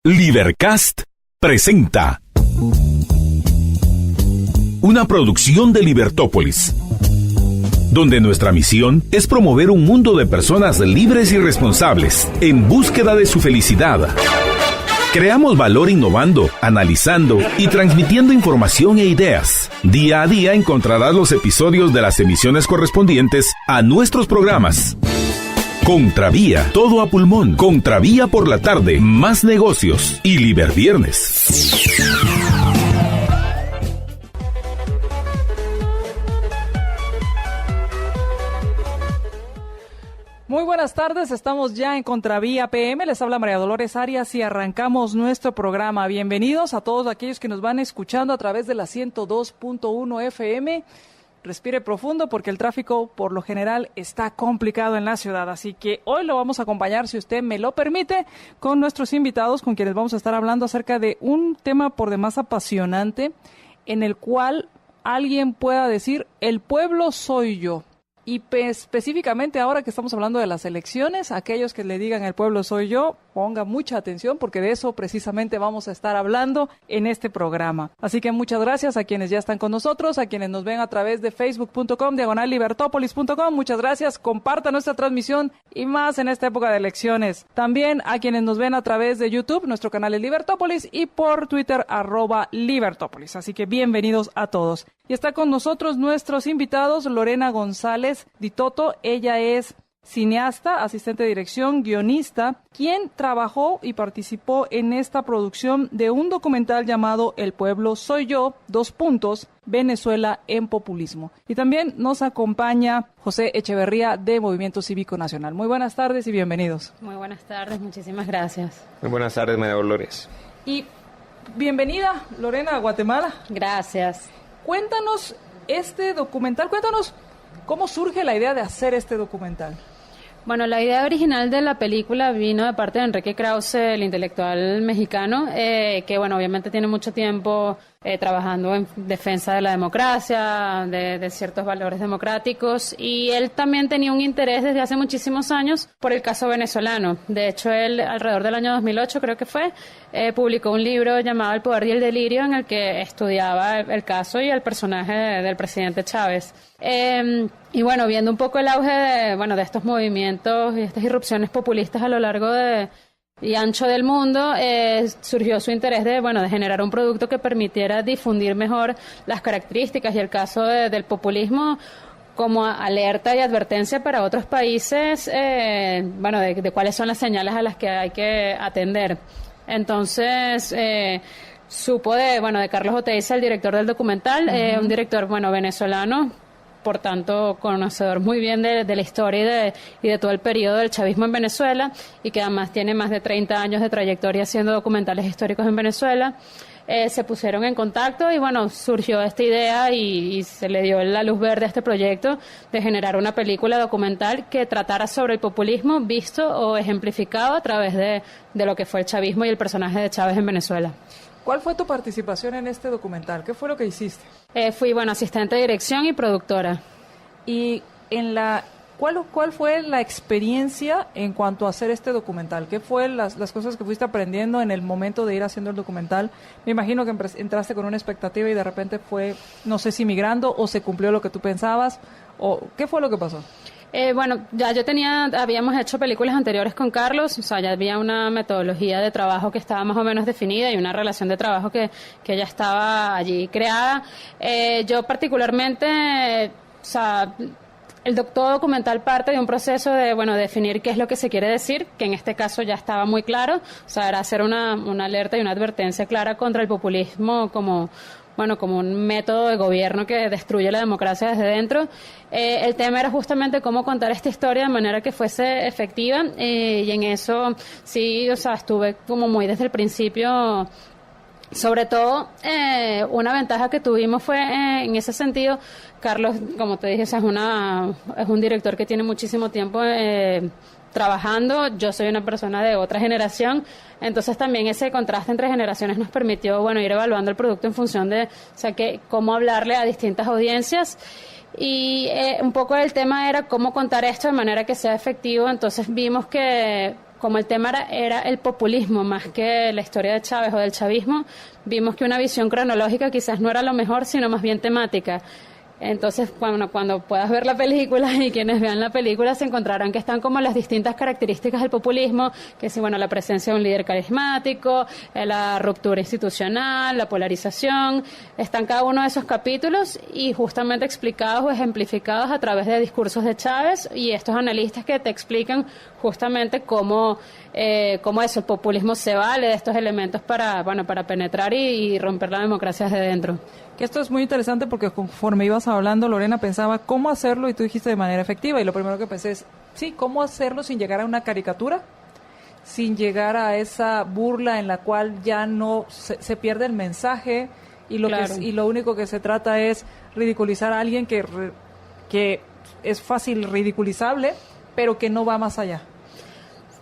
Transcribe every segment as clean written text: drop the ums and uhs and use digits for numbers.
Libercast presenta una producción de Libertópolis, donde nuestra misión es promover un mundo de personas libres y responsables en búsqueda de su felicidad. Creamos valor innovando, analizando y transmitiendo información e ideas. Día a día encontrarás los episodios de las emisiones correspondientes a nuestros programas. Contravía, todo a pulmón. Contravía por la tarde, más negocios y Liberviernes. Muy buenas tardes, estamos ya en Contravía PM, les habla María Dolores Arias y arrancamos nuestro programa. Bienvenidos a todos aquellos que nos van escuchando a través de la 102.1 FM. Respire profundo porque el tráfico por lo general está complicado en la ciudad, así que hoy lo vamos a acompañar, si usted me lo permite, con nuestros invitados con quienes vamos a estar hablando acerca de un tema por demás apasionante en el cual alguien pueda decir, el pueblo soy yo. Y específicamente ahora que estamos hablando de las elecciones, aquellos que le digan el pueblo soy yo, ponga mucha atención porque de eso precisamente vamos a estar hablando en este programa. Así que muchas gracias a quienes ya están con nosotros, a quienes nos ven a través de facebook.com/libertopolis.com. Muchas gracias, compartan nuestra transmisión y más en esta época de elecciones. También a quienes nos ven a través de YouTube, nuestro canal es Libertópolis, y por Twitter @Libertópolis. Así que bienvenidos a todos. Y está con nosotros nuestros invitados, Lorena González Di Toto. Ella es cineasta, asistente de dirección, guionista, quien trabajó y participó en esta producción de un documental llamado El pueblo soy yo, Venezuela en populismo. Y también nos acompaña José Echeverría de Movimiento Cívico Nacional. Muy buenas tardes y bienvenidos. Muy buenas tardes, muchísimas gracias. Muy buenas tardes, María Dolores. Y bienvenida, Lorena, a Guatemala. Gracias. Cuéntanos este documental, cuéntanos cómo surge la idea de hacer este documental. Bueno, la idea original de la película vino de parte de Enrique Krause, el intelectual mexicano, que bueno, obviamente tiene mucho tiempo trabajando en defensa de la democracia, de ciertos valores democráticos, y él también tenía un interés desde hace muchísimos años por el caso venezolano. De hecho, él alrededor del año 2008, creo que fue, publicó un libro llamado El poder y el delirio, en el que estudiaba el caso y el personaje del presidente Chávez. Y bueno, viendo un poco el auge de estos movimientos y estas irrupciones populistas a lo largo y ancho del mundo, surgió su interés de generar un producto que permitiera difundir mejor las características y el caso del populismo como alerta y advertencia para otros países, de cuáles son las señales a las que hay que atender. Entonces, supo de Carlos Oteiza, el director del documental, un director venezolano, por tanto conocedor muy bien de la historia y de todo el periodo del chavismo en Venezuela, y que además tiene más de 30 años de trayectoria haciendo documentales históricos en Venezuela. Se pusieron en contacto y surgió esta idea y se le dio la luz verde a este proyecto de generar una película documental que tratara sobre el populismo visto o ejemplificado a través de lo que fue el chavismo y el personaje de Chávez en Venezuela. ¿Cuál fue tu participación en este documental? ¿Qué fue lo que hiciste? Fui, asistente de dirección y productora. Y ¿cuál fue la experiencia en cuanto a hacer este documental? ¿Qué fue las cosas que fuiste aprendiendo en el momento de ir haciendo el documental? Me imagino que entraste con una expectativa y de repente fue, no sé si migrando o se cumplió lo que tú pensabas, o ¿qué fue lo que pasó? Habíamos hecho películas anteriores con Carlos, ya había una metodología de trabajo que estaba más o menos definida y una relación de trabajo que ya estaba allí creada. Yo particularmente, todo documental parte de un proceso de, definir qué es lo que se quiere decir, que en este caso ya estaba muy claro, era hacer una alerta y una advertencia clara contra el populismo como un método de gobierno que destruye la democracia desde dentro. El tema era justamente cómo contar esta historia de manera que fuese efectiva, y en eso sí, estuve como muy desde el principio. Sobre todo, una ventaja que tuvimos fue en ese sentido. Carlos, como te dije, es un director que tiene muchísimo tiempo trabajando. Yo soy una persona de otra generación, entonces también ese contraste entre generaciones nos permitió ir evaluando el producto en función de cómo hablarle a distintas audiencias. Y un poco el tema era cómo contar esto de manera que sea efectivo. Entonces vimos que como el tema era el populismo más que la historia de Chávez o del chavismo, vimos que una visión cronológica quizás no era lo mejor, sino más bien temática. Entonces, cuando puedas ver la película y quienes vean la película se encontrarán que están como las distintas características del populismo, que es, bueno, la presencia de un líder carismático, la ruptura institucional, la polarización, están cada uno de esos capítulos y justamente explicados o ejemplificados a través de discursos de Chávez y estos analistas que te explican justamente cómo eso, el populismo se vale de estos elementos para penetrar y romper la democracia desde dentro. Que esto es muy interesante porque conforme ibas hablando, Lorena, pensaba cómo hacerlo y tú dijiste de manera efectiva. Y lo primero que pensé es, sí, cómo hacerlo sin llegar a una caricatura, sin llegar a esa burla en la cual ya no se pierde el mensaje y lo único que se trata es ridiculizar a alguien que es fácil ridiculizable, pero que no va más allá.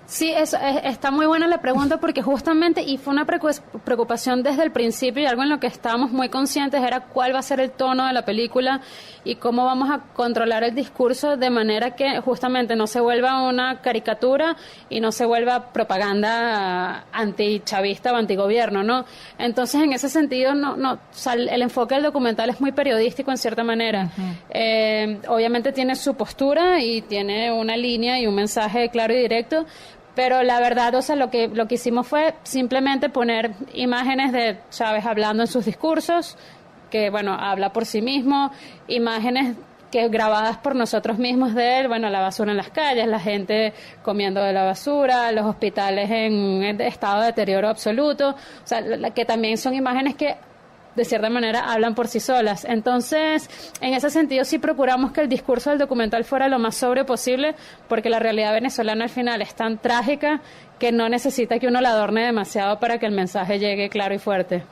Sí, está muy buena la pregunta porque justamente, y fue una preocupación desde el principio y algo en lo que estábamos muy conscientes era cuál va a ser el tono de la película y cómo vamos a controlar el discurso de manera que justamente no se vuelva una caricatura y no se vuelva propaganda antichavista o antigobierno, ¿no? Entonces, en ese sentido, o sea, el enfoque del documental es muy periodístico en cierta manera. Uh-huh. Obviamente tiene su postura y tiene una línea y un mensaje claro y directo, pero la verdad, o sea, lo que hicimos fue simplemente poner imágenes de Chávez hablando en sus discursos, que, bueno, habla por sí mismo, imágenes que grabadas por nosotros mismos de él, bueno, la basura en las calles, la gente comiendo de la basura, los hospitales en estado de deterioro absoluto, o sea, que también son imágenes que de cierta manera hablan por sí solas. Entonces, en ese sentido sí procuramos que el discurso del documental fuera lo más sobrio posible, porque la realidad venezolana al final es tan trágica que no necesita que uno la adorne demasiado para que el mensaje llegue claro y fuerte.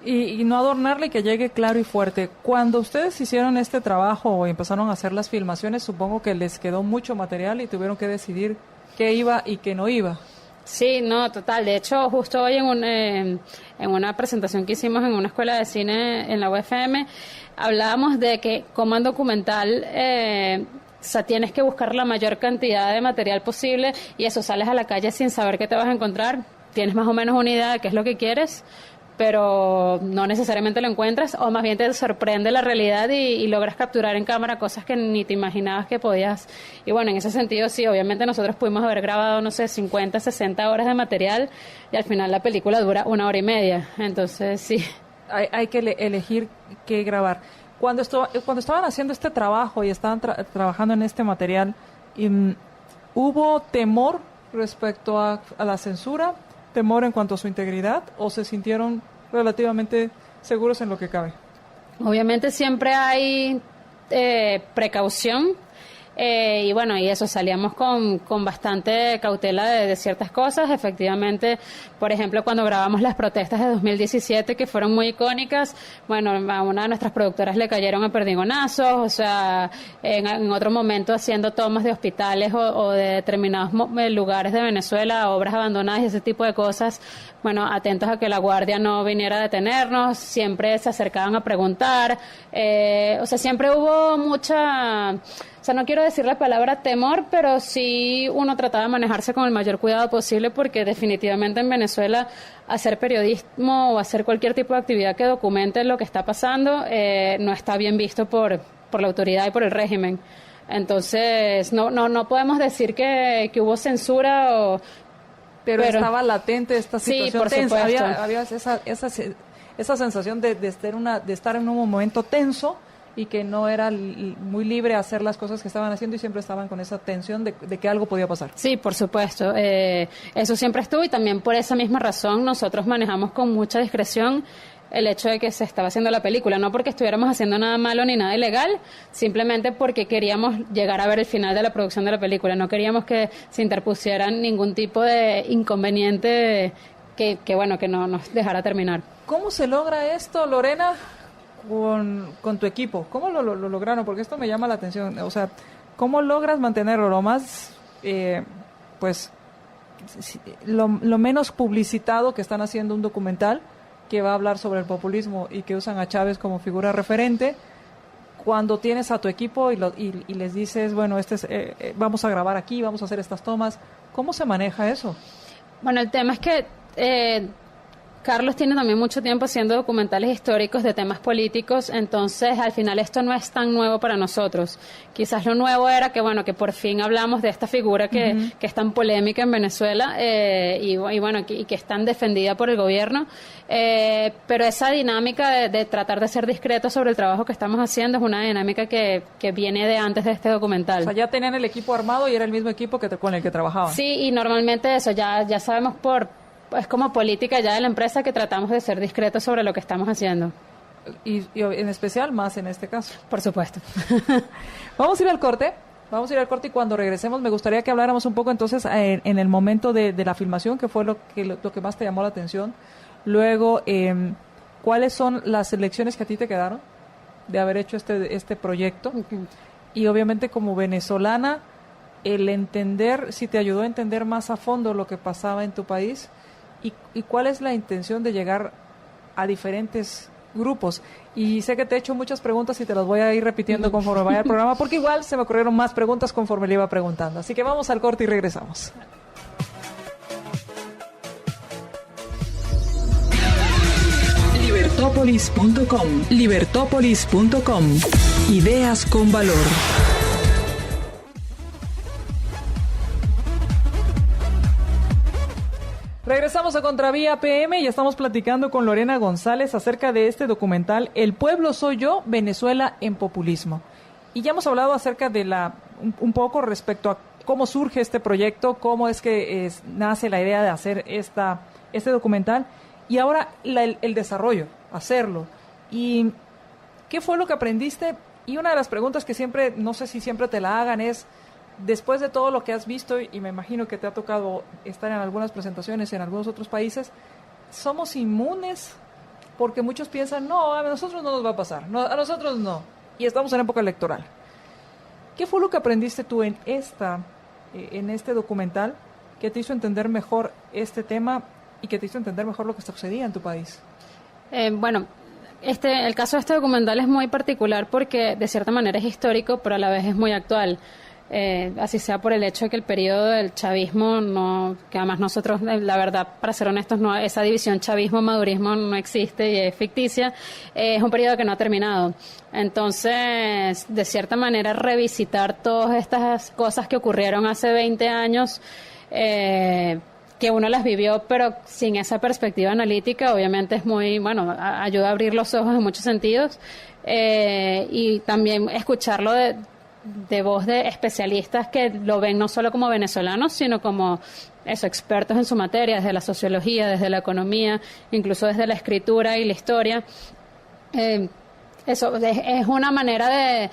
Y no adornarle, que llegue claro y fuerte. Cuando ustedes hicieron este trabajo o empezaron a hacer las filmaciones, supongo que les quedó mucho material y tuvieron que decidir qué iba y qué no iba. Sí, no, total. De hecho, justo hoy en una presentación que hicimos en una escuela de cine en la UFM, hablábamos de que como en documental, o sea, tienes que buscar la mayor cantidad de material posible y eso, sales a la calle sin saber qué te vas a encontrar, tienes más o menos una idea de qué es lo que quieres, pero no necesariamente lo encuentras, o más bien te sorprende la realidad y logras capturar en cámara cosas que ni te imaginabas que podías. Y bueno, en ese sentido sí, obviamente nosotros pudimos haber grabado, no sé, 50, 60 horas de material y al final la película dura 1 hora y media, entonces sí. Hay que elegir qué grabar. Cuando estaban haciendo este trabajo y estaban trabajando en este material, ¿hubo temor respecto a la censura? ¿Temor en cuanto a su integridad o se sintieron relativamente seguros en lo que cabe? Obviamente siempre hay precaución y bueno, y eso, salíamos con bastante cautela de ciertas cosas. Efectivamente, por ejemplo, cuando grabamos las protestas de 2017, que fueron muy icónicas, bueno, a una de nuestras productoras le cayeron a perdigonazos, o sea, en otro momento haciendo tomas de hospitales o de determinados lugares de Venezuela, obras abandonadas y ese tipo de cosas, bueno, atentos a que la guardia no viniera a detenernos, siempre se acercaban a preguntar, o sea, siempre hubo mucha... O sea, no quiero decir la palabra temor, pero sí uno trataba de manejarse con el mayor cuidado posible porque definitivamente en Venezuela hacer periodismo o hacer cualquier tipo de actividad que documente lo que está pasando no está bien visto por la autoridad y por el régimen. Entonces, no podemos decir que hubo censura o... Pero estaba latente esta situación. Sí, por tensa. supuesto. Había esa sensación de estar en un momento tenso y que no era muy libre a hacer las cosas que estaban haciendo y siempre estaban con esa tensión de que algo podía pasar. Sí, por supuesto. Eso siempre estuvo y también por esa misma razón nosotros manejamos con mucha discreción el hecho de que se estaba haciendo la película, no porque estuviéramos haciendo nada malo ni nada ilegal, simplemente porque queríamos llegar a ver el final de la producción de la película, no queríamos que se interpusieran ningún tipo de inconveniente que no nos dejara terminar. ¿Cómo se logra esto, Lorena, con tu equipo? ¿Cómo lo lograron? Porque esto me llama la atención, o sea, ¿cómo logras mantenerlo lo más, lo menos publicitado que están haciendo un documental que va a hablar sobre el populismo y que usan a Chávez como figura referente, cuando tienes a tu equipo y les dices, bueno, vamos a grabar aquí, vamos a hacer estas tomas? ¿Cómo se maneja eso? Bueno, el tema es que Carlos tiene también mucho tiempo haciendo documentales históricos de temas políticos, entonces al final esto no es tan nuevo para nosotros. Quizás lo nuevo era que, bueno, que por fin hablamos de esta figura que es tan polémica en Venezuela y que es tan defendida por el gobierno, pero esa dinámica de tratar de ser discretos sobre el trabajo que estamos haciendo es una dinámica que viene de antes de este documental. O sea, ya tenían el equipo armado y era el mismo equipo con el que trabajaban. Sí, y normalmente eso, ya sabemos es como política ya de la empresa que tratamos de ser discretos sobre lo que estamos haciendo. Y en especial más en este caso. Por supuesto. Vamos a ir al corte y cuando regresemos me gustaría que habláramos un poco entonces en el momento de la filmación, que fue lo que más te llamó la atención. Luego, ¿cuáles son las lecciones que a ti te quedaron de haber hecho este proyecto? Okay. Y obviamente como venezolana, el entender, si te ayudó a entender más a fondo lo que pasaba en tu país. ¿Y cuál es la intención de llegar a diferentes grupos? Y sé que te he hecho muchas preguntas y te las voy a ir repitiendo conforme vaya el programa, porque igual se me ocurrieron más preguntas conforme le iba preguntando. Así que vamos al corte y regresamos. Libertópolis.com. Libertópolis.com. Ideas con valor. Regresamos a Contravía PM y estamos platicando con Lorena González acerca de este documental El pueblo soy yo, Venezuela en populismo. Y ya hemos hablado acerca de un poco respecto a cómo surge este proyecto, cómo es que nace la idea de hacer este documental y ahora el desarrollo, hacerlo. ¿Y qué fue lo que aprendiste? Y una de las preguntas que siempre, no sé si siempre te la hagan es, después de todo lo que has visto, y me imagino que te ha tocado estar en algunas presentaciones en algunos otros países, ¿somos inmunes? Porque muchos piensan, no, a nosotros no nos va a pasar, no, a nosotros no, y estamos en época electoral. ¿Qué fue lo que aprendiste tú en este documental que te hizo entender mejor este tema y que te hizo entender mejor lo que sucedía en tu país? Bueno, el caso de este documental es muy particular porque de cierta manera es histórico, pero a la vez es muy actual. Así sea por el hecho de que el periodo del chavismo, que además nosotros, la verdad, para ser honestos, esa división chavismo-madurismo no existe y es ficticia, es un periodo que no ha terminado. Entonces, de cierta manera, revisitar todas estas cosas que ocurrieron hace 20 años, que uno las vivió, pero sin esa perspectiva analítica, obviamente es muy, ayuda a abrir los ojos en muchos sentidos, y también escucharlo de voz de especialistas que lo ven no solo como venezolanos, sino como expertos en su materia, desde la sociología, desde la economía, incluso desde la escritura y la historia. Es una manera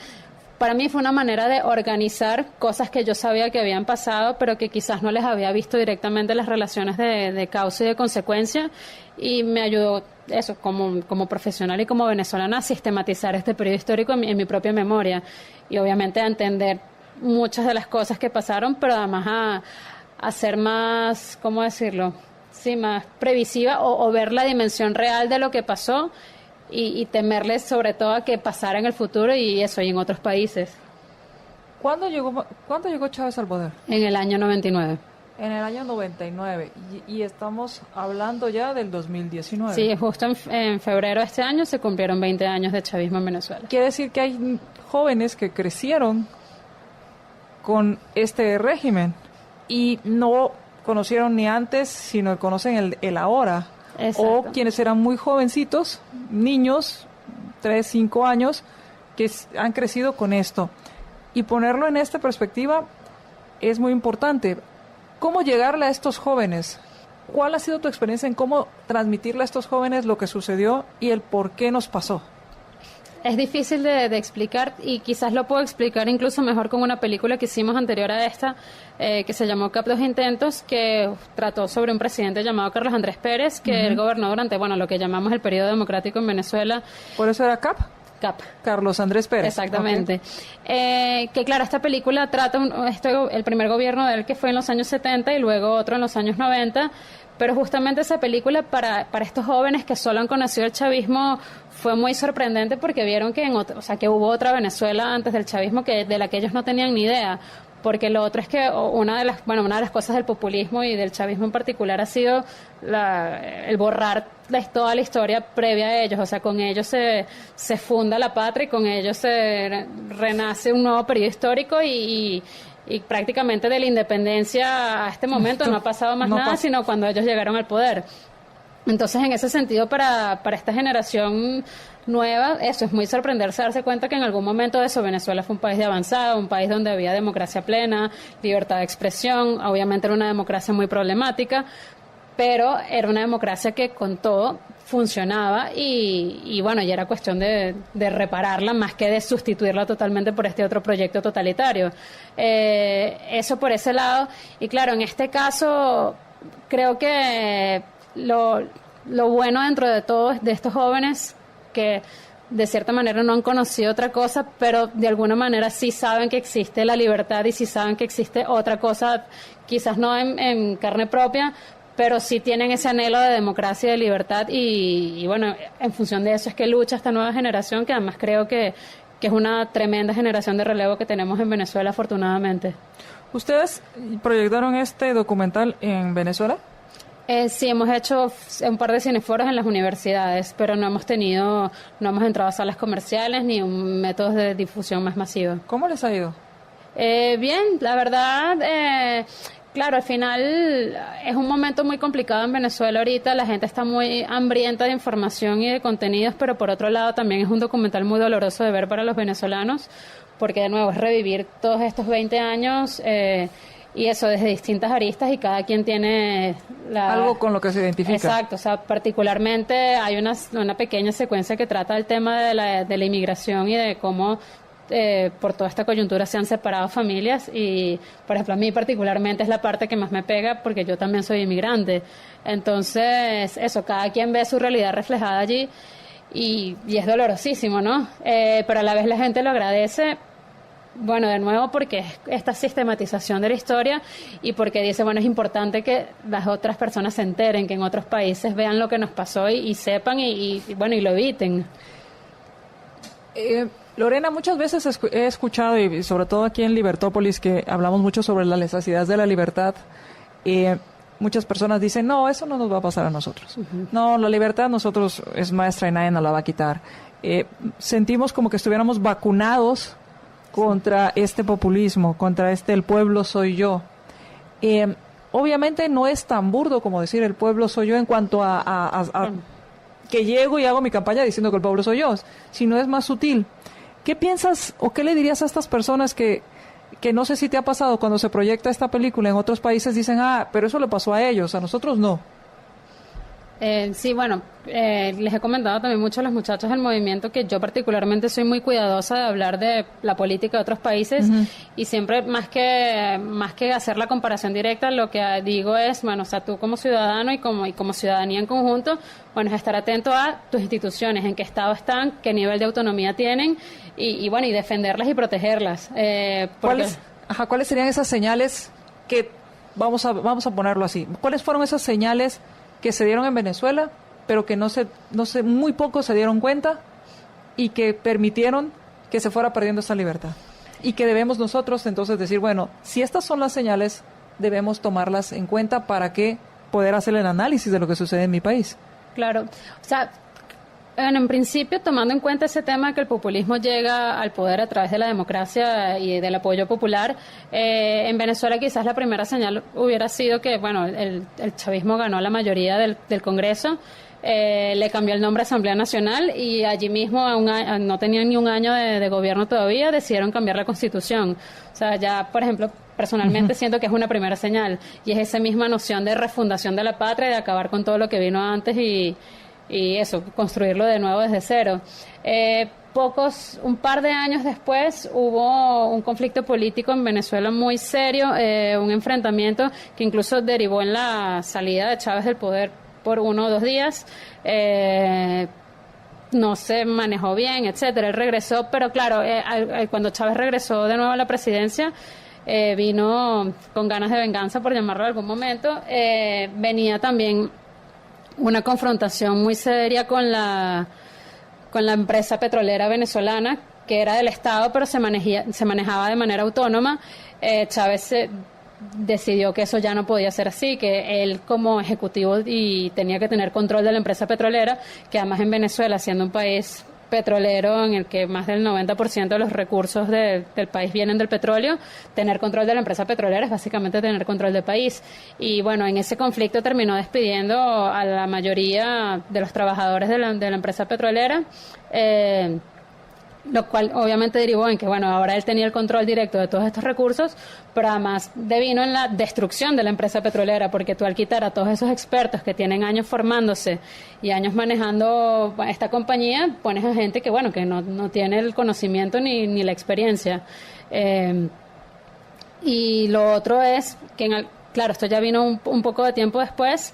para mí fue una manera de organizar cosas que yo sabía que habían pasado, pero que quizás no les había visto directamente las relaciones de causa y de consecuencia, y me ayudó eso como profesional y como venezolana a sistematizar este periodo histórico en mi propia memoria y obviamente a entender muchas de las cosas que pasaron, pero además a ser más, ¿cómo decirlo? Sí, más previsiva o ver la dimensión real de lo que pasó y temerles sobre todo a que pasara en el futuro y en otros países. ¿Cuándo llegó Chávez al poder? En el año 99. En el año 99, y estamos hablando ya del 2019. Sí, justo en febrero de este año se cumplieron 20 años de chavismo en Venezuela. Quiere decir que hay jóvenes que crecieron con este régimen y no conocieron ni antes, sino conocen el ahora. Exacto. O quienes eran muy jovencitos, niños, 3, 5 años, que han crecido con esto. Y ponerlo en esta perspectiva es muy importante. ¿Cómo llegarle a estos jóvenes? ¿Cuál ha sido tu experiencia en cómo transmitirle a estos jóvenes lo que sucedió y el por qué nos pasó? Es difícil de explicar y quizás lo puedo explicar incluso mejor con una película que hicimos anterior a esta, que se llamó Cap 2 Intentos, que trató sobre un presidente llamado Carlos Andrés Pérez, que él gobernó durante, lo que llamamos el periodo democrático en Venezuela. ¿Por eso era Cap? Cap. Carlos Andrés Pérez. Exactamente. Okay. Que claro, esta película trata el primer gobierno de él, que fue en los años 70 y luego otro en los años 90, pero justamente esa película para estos jóvenes que solo han conocido el chavismo fue muy sorprendente porque vieron que que hubo otra Venezuela antes del chavismo de la que ellos no tenían ni idea, porque lo otro es que una de las cosas del populismo y del chavismo en particular ha sido el borrar toda la historia previa a ellos, o sea, con ellos se funda la patria y con ellos se renace un nuevo periodo histórico y prácticamente de la independencia a este momento no ha pasado más nada, sino cuando ellos llegaron al poder. Entonces, en ese sentido, para esta generación nueva, eso es muy sorprenderse, darse cuenta que en algún momento de eso Venezuela fue un país de avanzada, un país donde había democracia plena, libertad de expresión, obviamente era una democracia muy problemática, pero era una democracia que con todo funcionaba y bueno, ya era cuestión de repararla más que de sustituirla totalmente por este otro proyecto totalitario. Eso por ese lado. Y claro, en este caso creo que lo bueno dentro de todo de estos jóvenes que de cierta manera no han conocido otra cosa, pero de alguna manera sí saben que existe la libertad y sí saben que existe otra cosa, quizás no en carne propia, pero sí tienen ese anhelo de democracia y de libertad y bueno, en función de eso es que lucha esta nueva generación, que además creo que es una tremenda generación de relevo que tenemos en Venezuela, afortunadamente. ¿Ustedes proyectaron este documental en Venezuela? Sí, hemos hecho un par de cineforos en las universidades, pero no hemos entrado a salas comerciales ni un método de difusión más masivo. ¿Cómo les ha ido? Bien, la verdad, claro, al final es un momento muy complicado en Venezuela ahorita, la gente está muy hambrienta de información y de contenidos, pero por otro lado también es un documental muy doloroso de ver para los venezolanos, porque de nuevo es revivir todos estos 20 años y eso desde distintas aristas y cada quien tiene algo con lo que se identifica. Exacto, o sea, particularmente hay una pequeña secuencia que trata el tema de la inmigración y de cómo por toda esta coyuntura se han separado familias y, por ejemplo, a mí particularmente es la parte que más me pega porque yo también soy inmigrante. Entonces, eso, cada quien ve su realidad reflejada allí y es dolorosísimo, ¿no? Pero a la vez la gente lo agradece. Bueno, de nuevo, porque es esta sistematización de la historia y porque dice, bueno, es importante que las otras personas se enteren, que en otros países vean lo que nos pasó y sepan y bueno, y lo eviten. Lorena, muchas veces he escuchado, y sobre todo aquí en Libertópolis, que hablamos mucho sobre la necesidad de la libertad, muchas personas dicen, no, eso no nos va a pasar a nosotros. Uh-huh. No, la libertad nosotros es maestra y nadie nos la va a quitar. Sentimos como que estuviéramos vacunados contra este populismo, contra el pueblo soy yo. Obviamente no es tan burdo como decir el pueblo soy yo en cuanto a que llego y hago mi campaña diciendo que el pueblo soy yo, sino es más sutil. ¿Qué piensas o qué le dirías a estas personas que no sé si te ha pasado cuando se proyecta esta película en otros países dicen, pero eso le pasó a ellos, a nosotros no? Sí, bueno, les he comentado también mucho a los muchachos del movimiento que yo particularmente soy muy cuidadosa de hablar de la política de otros países uh-huh. Y siempre más que hacer la comparación directa, lo que digo es, bueno, o sea, tú como ciudadano y como ciudadanía en conjunto, bueno, es estar atento a tus instituciones, en qué estado están, qué nivel de autonomía tienen y bueno, y defenderlas y protegerlas. ¿Cuáles serían esas señales que, vamos a ponerlo así, cuáles fueron esas señales que se dieron en Venezuela, pero que no sé, muy pocos se dieron cuenta y que permitieron que se fuera perdiendo esa libertad? Y que debemos nosotros entonces decir, bueno, si estas son las señales, debemos tomarlas en cuenta para que poder hacer el análisis de lo que sucede en mi país. Claro, o sea, en principio, tomando en cuenta ese tema que el populismo llega al poder a través de la democracia y del apoyo popular, en Venezuela quizás la primera señal hubiera sido que, bueno, el chavismo ganó la mayoría del Congreso, le cambió el nombre a Asamblea Nacional y allí mismo, no tenían ni un año de gobierno todavía, decidieron cambiar la Constitución. O sea, ya, por ejemplo, personalmente siento que es una primera señal y es esa misma noción de refundación de la patria, de acabar con todo lo que vino antes y eso, construirlo de nuevo desde cero. Un par de años después hubo un conflicto político en Venezuela muy serio, un enfrentamiento que incluso derivó en la salida de Chávez del poder por 1 o 2 días. No se manejó bien, etcétera. Él regresó, pero claro, cuando Chávez regresó de nuevo a la presidencia, vino con ganas de venganza, por llamarlo de algún momento. Venía también una confrontación muy seria con la empresa petrolera venezolana, que era del Estado, pero se manejaba de manera autónoma. Chávez decidió que eso ya no podía ser así, que él como ejecutivo y tenía que tener control de la empresa petrolera, que además en Venezuela, siendo un país petrolero en el que más del 90% de los recursos del país vienen del petróleo, tener control de la empresa petrolera es básicamente tener control del país. Y bueno, en ese conflicto terminó despidiendo a la mayoría de los trabajadores de la empresa petrolera, lo cual obviamente derivó en que, bueno, ahora él tenía el control directo de todos estos recursos, pero además devino en la destrucción de la empresa petrolera, porque tú al quitar a todos esos expertos que tienen años formándose y años manejando esta compañía, pones a gente que, bueno, que no tiene el conocimiento ni la experiencia. Y lo otro es que, claro, esto ya vino un poco de tiempo después.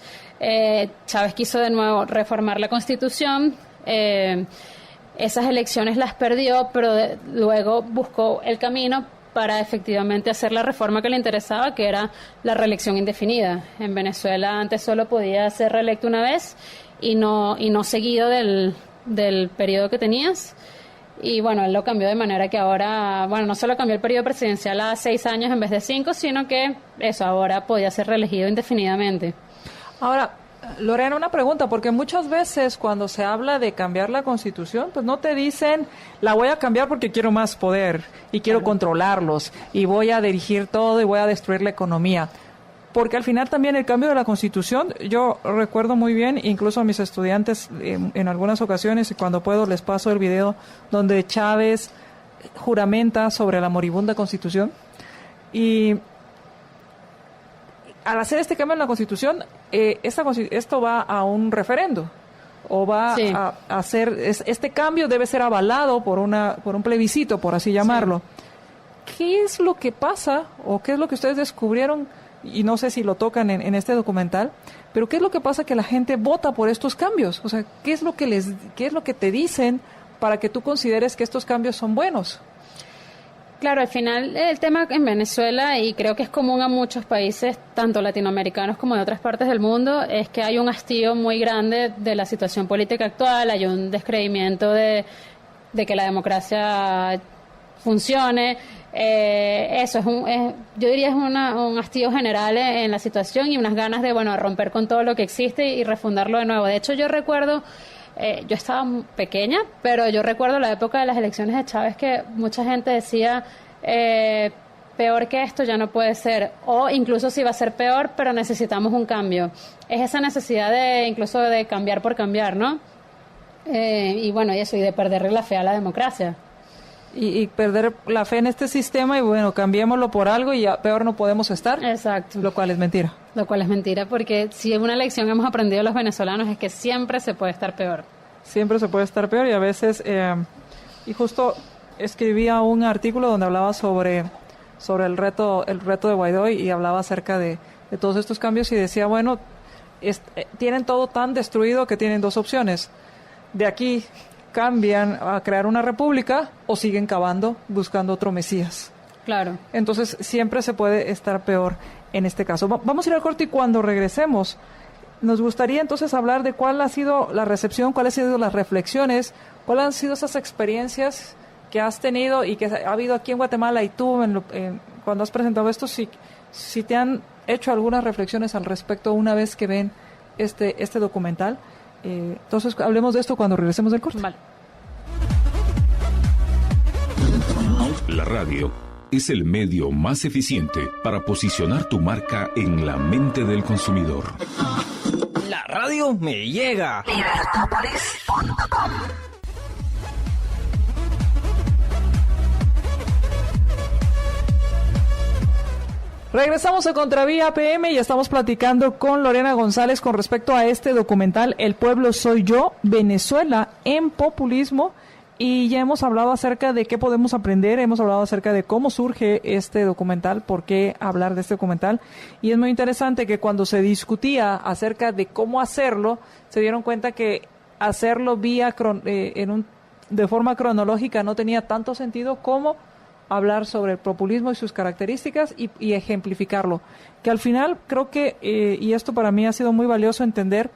Chávez quiso de nuevo reformar la Constitución. Esas elecciones las perdió, pero luego buscó el camino para efectivamente hacer la reforma que le interesaba, que era la reelección indefinida. En Venezuela antes solo podía ser reelecto una vez y no seguido del periodo que tenías. Y bueno, él lo cambió de manera que ahora, bueno, no solo cambió el periodo presidencial a 6 años en vez de 5, sino que eso, ahora podía ser reelegido indefinidamente. Ahora, Lorena, una pregunta, porque muchas veces cuando se habla de cambiar la Constitución, pues no te dicen, la voy a cambiar porque quiero más poder y quiero controlarlos y voy a dirigir todo y voy a destruir la economía. Porque al final también el cambio de la Constitución, yo recuerdo muy bien, incluso a mis estudiantes en algunas ocasiones, y cuando puedo les paso el video donde Chávez juramenta sobre la moribunda Constitución, y al hacer este cambio en la Constitución, esto va a un referendo, o va a hacer, este cambio debe ser avalado por un plebiscito, por así llamarlo. Sí. ¿Qué es lo que pasa, o qué es lo que ustedes descubrieron, y no sé si lo tocan en este documental, pero qué es lo que pasa que la gente vota por estos cambios? O sea, ¿qué es lo que te dicen para que tú consideres que estos cambios son buenos? Claro, al final el tema en Venezuela, y creo que es común a muchos países, tanto latinoamericanos como de otras partes del mundo, es que hay un hastío muy grande de la situación política actual, hay un descreimiento de que la democracia funcione. Eso yo diría es un hastío general en la situación y unas ganas de, bueno, romper con todo lo que existe y refundarlo de nuevo. De hecho, yo recuerdo... yo estaba pequeña, pero yo recuerdo la época de las elecciones de Chávez que mucha gente decía, peor que esto ya no puede ser, o incluso si va a ser peor, pero necesitamos un cambio. Es esa necesidad incluso de cambiar por cambiar, ¿no? Y bueno, y eso, y de perderle la fe a la democracia. Y perder la fe en este sistema y bueno, cambiémoslo por algo y ya peor no podemos estar. Exacto. Lo cual es mentira. Lo cual es mentira, porque si en una elección hemos aprendido los venezolanos es que siempre se puede estar peor. Siempre se puede estar peor y a veces, y justo escribía un artículo donde hablaba sobre el reto de Guaidó y hablaba acerca de todos estos cambios y decía, bueno, tienen todo tan destruido que tienen dos opciones. De aquí cambian a crear una república o siguen cavando buscando otro Mesías. Claro. Entonces siempre se puede estar peor en este caso. Vamos a ir al corte y cuando regresemos nos gustaría entonces hablar de cuál ha sido la recepción, cuáles han sido las reflexiones, cuáles han sido esas experiencias que has tenido y que ha habido aquí en Guatemala y tú cuando has presentado esto, si te han hecho algunas reflexiones al respecto una vez que ven este documental. Entonces hablemos de esto cuando regresemos del corte. Vale. La radio es el medio más eficiente para posicionar tu marca en la mente del consumidor. La radio me llega. Libertopolis.com. Regresamos a Contravía PM y estamos platicando con Lorena González con respecto a este documental El pueblo soy yo, Venezuela en populismo, y ya hemos hablado acerca de qué podemos aprender, hemos hablado acerca de cómo surge este documental, por qué hablar de este documental, y es muy interesante que cuando se discutía acerca de cómo hacerlo, se dieron cuenta que hacerlo de forma cronológica no tenía tanto sentido como hablar sobre el populismo y sus características y ejemplificarlo. Que al final creo que, y esto para mí ha sido muy valioso entender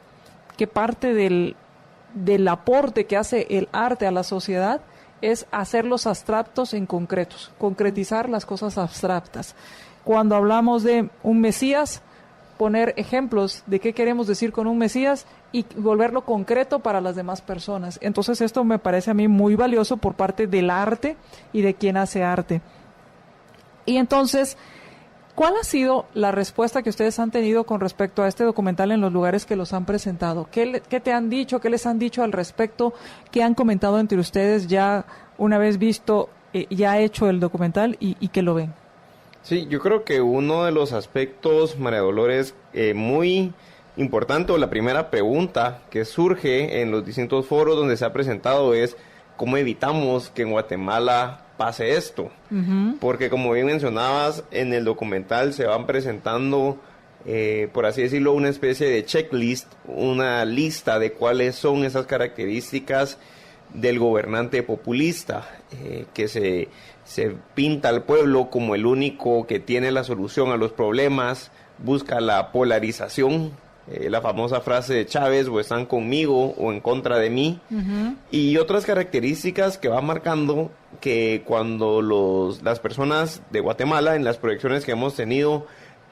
que parte del aporte que hace el arte a la sociedad es hacerlos abstractos en concretos, concretizar las cosas abstractas. Cuando hablamos de un Mesías, poner ejemplos de qué queremos decir con un Mesías y volverlo concreto para las demás personas. Entonces esto me parece a mí muy valioso por parte del arte y de quien hace arte. Y entonces, ¿cuál ha sido la respuesta que ustedes han tenido con respecto a este documental en los lugares que los han presentado? ¿Qué te han dicho? ¿Qué les han dicho al respecto? ¿Qué han comentado entre ustedes ya una vez visto, ya hecho el documental y que lo ven? Sí, yo creo que uno de los aspectos, María Dolores, muy importante, o la primera pregunta que surge en los distintos foros donde se ha presentado es ¿cómo evitamos que en Guatemala pase esto? Porque como bien mencionabas, en el documental se van presentando, por así decirlo, una especie de checklist, una lista de cuáles son esas características del gobernante populista, que se pinta al pueblo como el único que tiene la solución a los problemas, busca la polarización, la famosa frase de Chávez, o están conmigo o en contra de mí, y otras características que va marcando que cuando las personas de Guatemala, en las proyecciones que hemos tenido,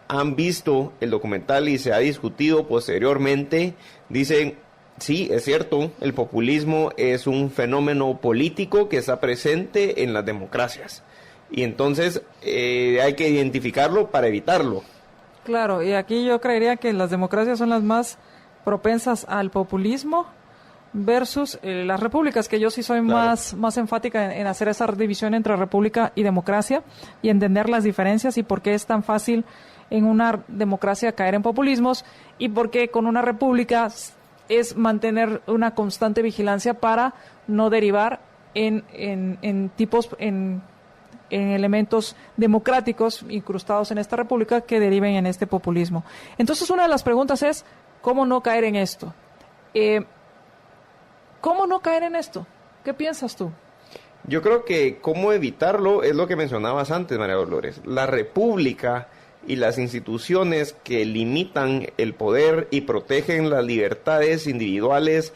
han visto el documental y se ha discutido posteriormente, dicen: sí, es cierto, el populismo es un fenómeno político que está presente en las democracias. Y entonces hay que identificarlo para evitarlo. Claro, y aquí yo creería que las democracias son las más propensas al populismo versus las repúblicas, que yo sí soy más enfática en hacer esa división entre república y democracia y entender las diferencias y por qué es tan fácil en una democracia caer en populismos y por qué con una república es mantener una constante vigilancia para no derivar en elementos democráticos incrustados en esta república que deriven en este populismo. Entonces, una de las preguntas es, ¿cómo no caer en esto? ¿Cómo no caer en esto? ¿Qué piensas tú? Yo creo que cómo evitarlo es lo que mencionabas antes, María Dolores. La república y las instituciones que limitan el poder y protegen las libertades individuales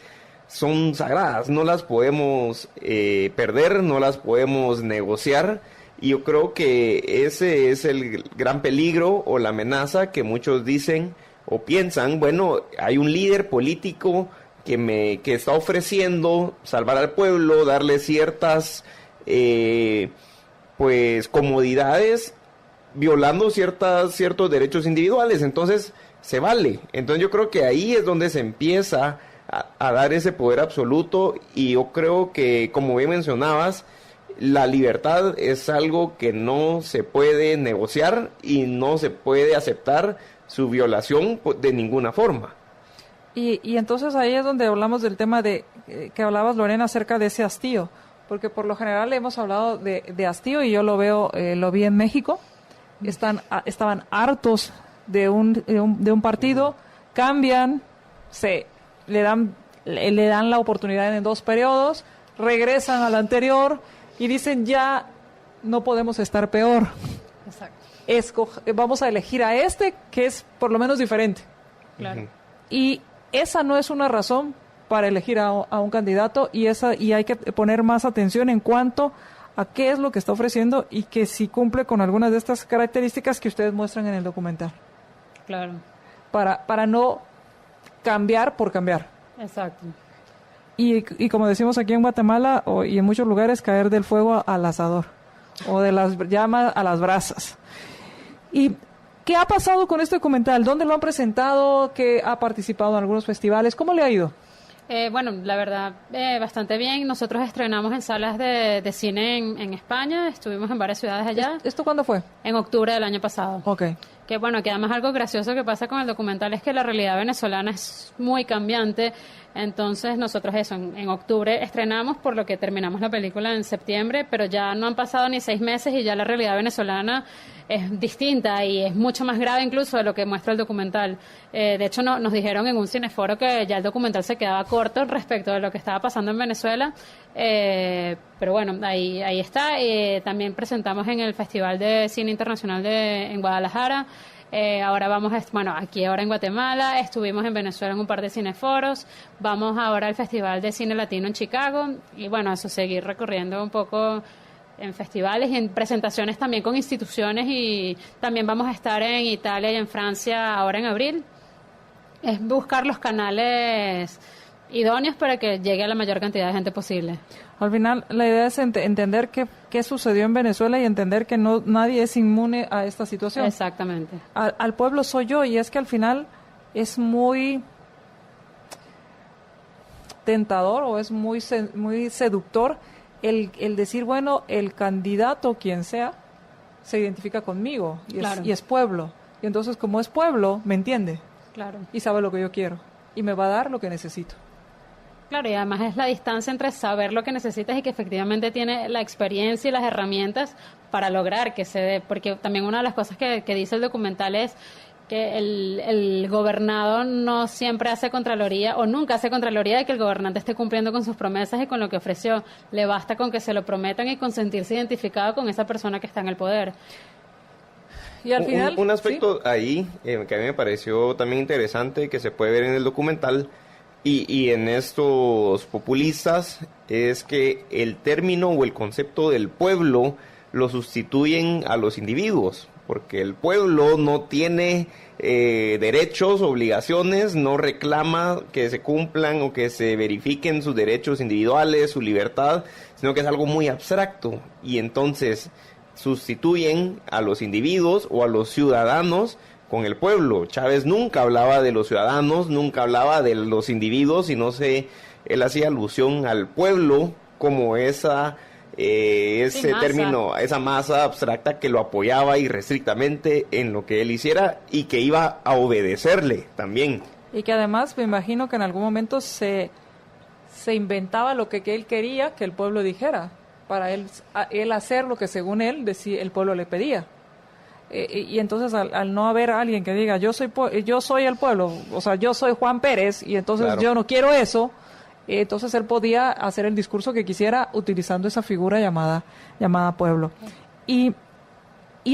son sagradas, no las podemos perder, no las podemos negociar, y yo creo que ese es el gran peligro o la amenaza que muchos dicen o piensan: bueno, hay un líder político que está ofreciendo salvar al pueblo, darle ciertas comodidades, violando ciertos derechos individuales, entonces se vale. Entonces yo creo que ahí es donde se empieza a dar ese poder absoluto, y yo creo que, como bien mencionabas, la libertad es algo que no se puede negociar y no se puede aceptar su violación de ninguna forma. Y entonces ahí es donde hablamos del tema de que hablabas, Lorena, acerca de ese hastío, porque por lo general hemos hablado de hastío, y yo lo vi en México. Estaban hartos de un partido, cambian, le dan la oportunidad en 2 periodos, regresan al anterior y dicen: ya no podemos estar peor. Exacto. Vamos a elegir a este que es por lo menos diferente. Claro. Y esa no es una razón para elegir a un candidato, y hay que poner más atención en cuanto a qué es lo que está ofreciendo y que si cumple con algunas de estas características que ustedes muestran en el documental. Claro. Para no cambiar por cambiar. Exacto. Y como decimos aquí en Guatemala y en muchos lugares, caer del fuego al asador o de las llamas a las brasas. ¿Y qué ha pasado con este documental? ¿Dónde lo han presentado? ¿Qué ha participado en algunos festivales? ¿Cómo le ha ido? Bueno, la verdad, bastante bien. Nosotros estrenamos en salas de cine en España, estuvimos en varias ciudades allá. ¿Esto cuándo fue? En octubre del año pasado. Ok. Que bueno, que además algo gracioso que pasa con el documental es que la realidad venezolana es muy cambiante. Entonces nosotros en octubre estrenamos, por lo que terminamos la película en septiembre, pero ya no han pasado ni 6 meses y ya la realidad venezolana es distinta y es mucho más grave incluso de lo que muestra el documental. De hecho, nos dijeron en un cineforo que ya el documental se quedaba corto respecto de lo que estaba pasando en Venezuela, pero bueno, ahí está. También presentamos en el Festival de Cine Internacional en Guadalajara. Ahora vamos, aquí ahora en Guatemala, estuvimos en Venezuela en un par de cineforos, vamos ahora al Festival de Cine Latino en Chicago y bueno, eso, seguir recorriendo un poco en festivales y en presentaciones también con instituciones, y también vamos a estar en Italia y en Francia ahora en abril. Es buscar los canales idóneos para que llegue a la mayor cantidad de gente posible. Al final, la idea es entender qué sucedió en Venezuela y entender que nadie es inmune a esta situación. Exactamente. Al pueblo soy yo, y es que al final es muy tentador o es muy seductor el decir, bueno, el candidato, quien sea, se identifica conmigo y es pueblo. Y entonces, como es pueblo, me entiende. Claro. Y sabe lo que yo quiero. Y me va a dar lo que necesito. Claro, y además es la distancia entre saber lo que necesitas y que efectivamente tiene la experiencia y las herramientas para lograr que se dé. Porque también una de las cosas que dice el documental es que el gobernado no siempre hace contraloría o nunca hace contraloría de que el gobernante esté cumpliendo con sus promesas y con lo que ofreció. Le basta con que se lo prometan y con sentirse identificado con esa persona que está en el poder. Y al final, un aspecto ahí que a mí me pareció también interesante, que se puede ver en el documental y en estos populistas, es que el término o el concepto del pueblo lo sustituyen a los individuos, porque el pueblo no tiene derechos, obligaciones, no reclama que se cumplan o que se verifiquen sus derechos individuales, su libertad, sino que es algo muy abstracto, y entonces sustituyen a los individuos o a los ciudadanos con el pueblo. Chávez nunca hablaba de los ciudadanos, nunca hablaba de los individuos, sino él hacía alusión al pueblo como ese término, esa masa abstracta que lo apoyaba irrestrictamente en lo que él hiciera y que iba a obedecerle también. Y que además me imagino que en algún momento se inventaba lo que él quería que el pueblo dijera, para él hacer lo que según él decía, el pueblo le pedía. Y entonces al no haber alguien que diga yo soy el pueblo, o sea, yo soy Juan Pérez, y entonces claro, yo no quiero eso, entonces él podía hacer el discurso que quisiera utilizando esa figura llamada pueblo. Y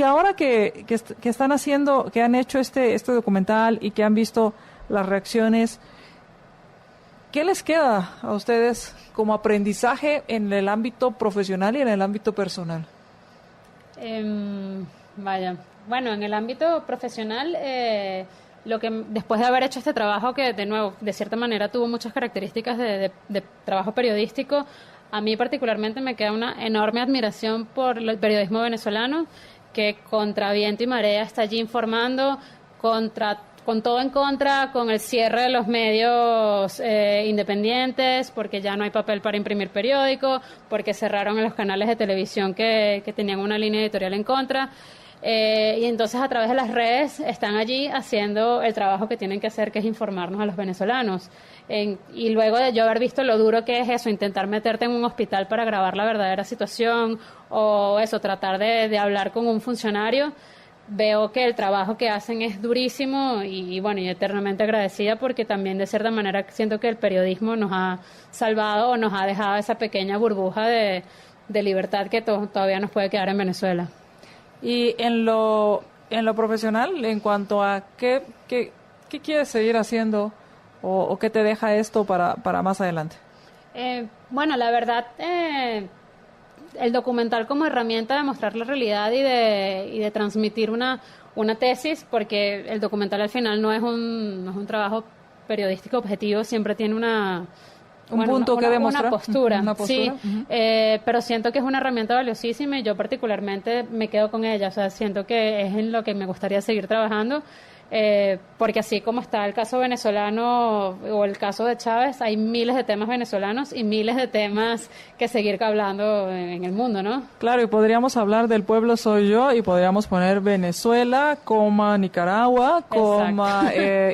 ahora que están haciendo, que han hecho este documental y que han visto las reacciones, ¿qué les queda a ustedes como aprendizaje en el ámbito profesional y en el ámbito personal? Bueno, en el ámbito profesional, lo que después de haber hecho este trabajo, que de nuevo, de cierta manera tuvo muchas características de trabajo periodístico, a mí particularmente me queda una enorme admiración por el periodismo venezolano, que contra viento y marea está allí informando, con todo en contra, con el cierre de los medios independientes, porque ya no hay papel para imprimir periódico, porque cerraron los canales de televisión que tenían una línea editorial en contra. Y entonces a través de las redes están allí haciendo el trabajo que tienen que hacer, que es informarnos a los venezolanos. Y luego de yo haber visto lo duro que es eso, intentar meterte en un hospital para grabar la verdadera situación, o eso, tratar de hablar con un funcionario, veo que el trabajo que hacen es durísimo y bueno, y eternamente agradecida, porque también de cierta manera siento que el periodismo nos ha salvado o nos ha dejado esa pequeña burbuja de libertad que todavía nos puede quedar en Venezuela. Y en lo profesional, en cuanto a qué quieres seguir haciendo o qué te deja esto para más adelante. Bueno, la verdad, el documental como herramienta de mostrar la realidad y de transmitir una tesis, porque el documental al final no es un trabajo periodístico objetivo, siempre tiene una punto que demostrar. Una postura. Sí, uh-huh. Pero siento que es una herramienta valiosísima y yo particularmente me quedo con ella, o sea, siento que es en lo que me gustaría seguir trabajando, porque así como está el caso venezolano o el caso de Chávez, hay miles de temas venezolanos y miles de temas que seguir hablando en el mundo, ¿no? Claro, y podríamos hablar del pueblo soy yo y podríamos poner Venezuela, Nicaragua,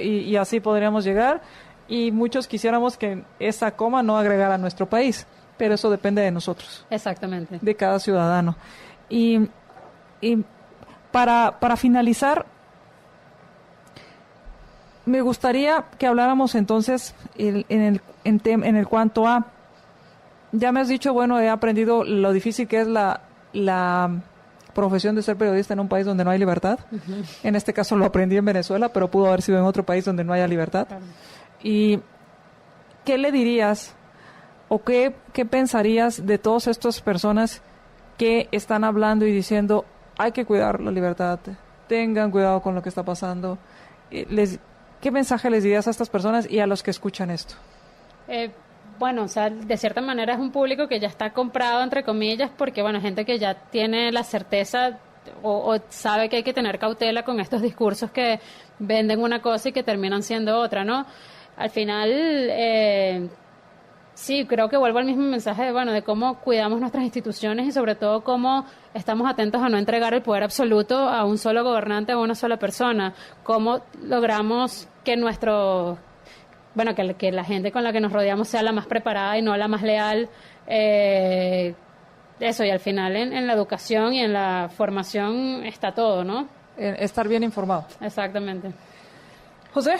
y así podríamos llegar. Y muchos quisiéramos que esa coma no agregara a nuestro país, pero eso depende de nosotros. Exactamente. De cada ciudadano. Y para finalizar, me gustaría que habláramos entonces en el cuanto a, ya me has dicho, bueno, he aprendido lo difícil que es la profesión de ser periodista en un país donde no hay libertad. Uh-huh. En este caso lo aprendí en Venezuela, pero pudo haber sido en otro país donde no haya libertad. Claro. ¿Y qué le dirías o qué pensarías de todas estas personas que están hablando y diciendo hay que cuidar la libertad, tengan cuidado con lo que está pasando? ¿Qué mensaje les dirías a estas personas y a los que escuchan esto? Bueno, o sea, de cierta manera es un público que ya está comprado, entre comillas, porque, bueno, gente que ya tiene la certeza o sabe que hay que tener cautela con estos discursos que venden una cosa y que terminan siendo otra, ¿no? Al final, sí, creo que vuelvo al mismo mensaje de cómo cuidamos nuestras instituciones y sobre todo cómo estamos atentos a no entregar el poder absoluto a un solo gobernante o a una sola persona. Cómo logramos que que la gente con la que nos rodeamos sea la más preparada y no la más leal. Eso, y al final en la educación y en la formación está todo, ¿no? Estar bien informado. Exactamente. José.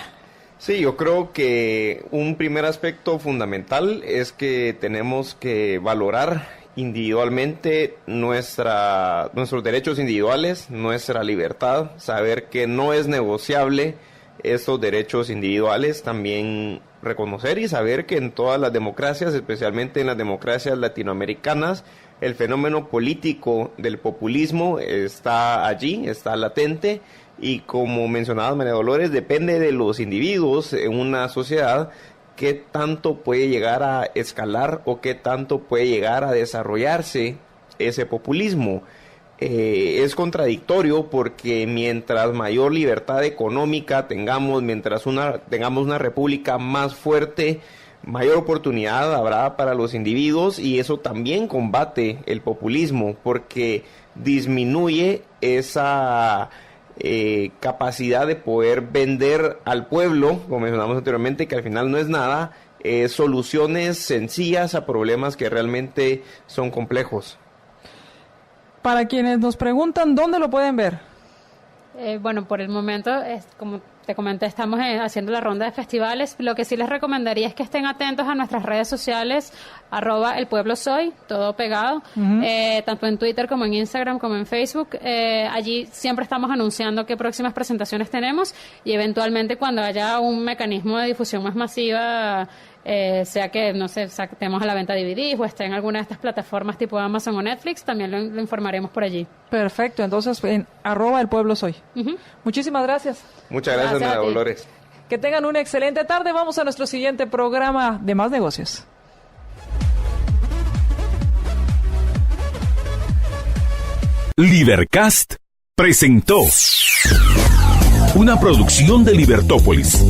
Sí, yo creo que un primer aspecto fundamental es que tenemos que valorar individualmente nuestros derechos individuales, nuestra libertad, saber que no es negociable estos derechos individuales, también reconocer y saber que en todas las democracias, especialmente en las democracias latinoamericanas, el fenómeno político del populismo está allí, está latente, y como mencionaba María Dolores, depende de los individuos en una sociedad qué tanto puede llegar a escalar o qué tanto puede llegar a desarrollarse ese populismo. Es contradictorio porque mientras mayor libertad económica tengamos, mientras tengamos una república más fuerte, mayor oportunidad habrá para los individuos, y eso también combate el populismo porque disminuye esa capacidad de poder vender al pueblo, como mencionamos anteriormente, que al final no es nada, soluciones sencillas a problemas que realmente son complejos. Para quienes nos preguntan, ¿dónde lo pueden ver? Bueno, por el momento, como te comenté, estamos haciendo la ronda de festivales. Lo que sí les recomendaría es que estén atentos a nuestras redes sociales, @elpueblosoy, todo pegado, tanto en Twitter como en Instagram como en Facebook. Allí siempre estamos anunciando qué próximas presentaciones tenemos y eventualmente cuando haya un mecanismo de difusión más masiva, sea que, no sé, saquemos a la venta DVDs o esté en alguna de estas plataformas tipo Amazon o Netflix, también lo informaremos por allí. Perfecto, entonces en @elpueblosoy. Muchísimas gracias. Muchas gracias, María Dolores. Que tengan una excelente tarde. Vamos a nuestro siguiente programa de Más Negocios. Libercast presentó una producción de Libertópolis.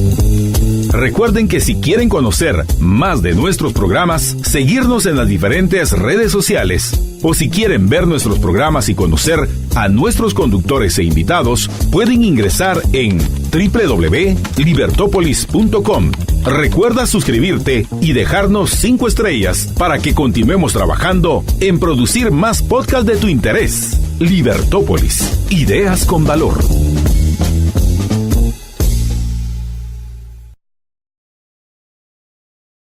Recuerden que si quieren conocer más de nuestros programas, seguirnos en las diferentes redes sociales, o si quieren ver nuestros programas y conocer a nuestros conductores e invitados, pueden ingresar en www.libertopolis.com. Recuerda suscribirte y dejarnos 5 estrellas para que continuemos trabajando en producir más podcasts de tu interés. Libertópolis, ideas con valor.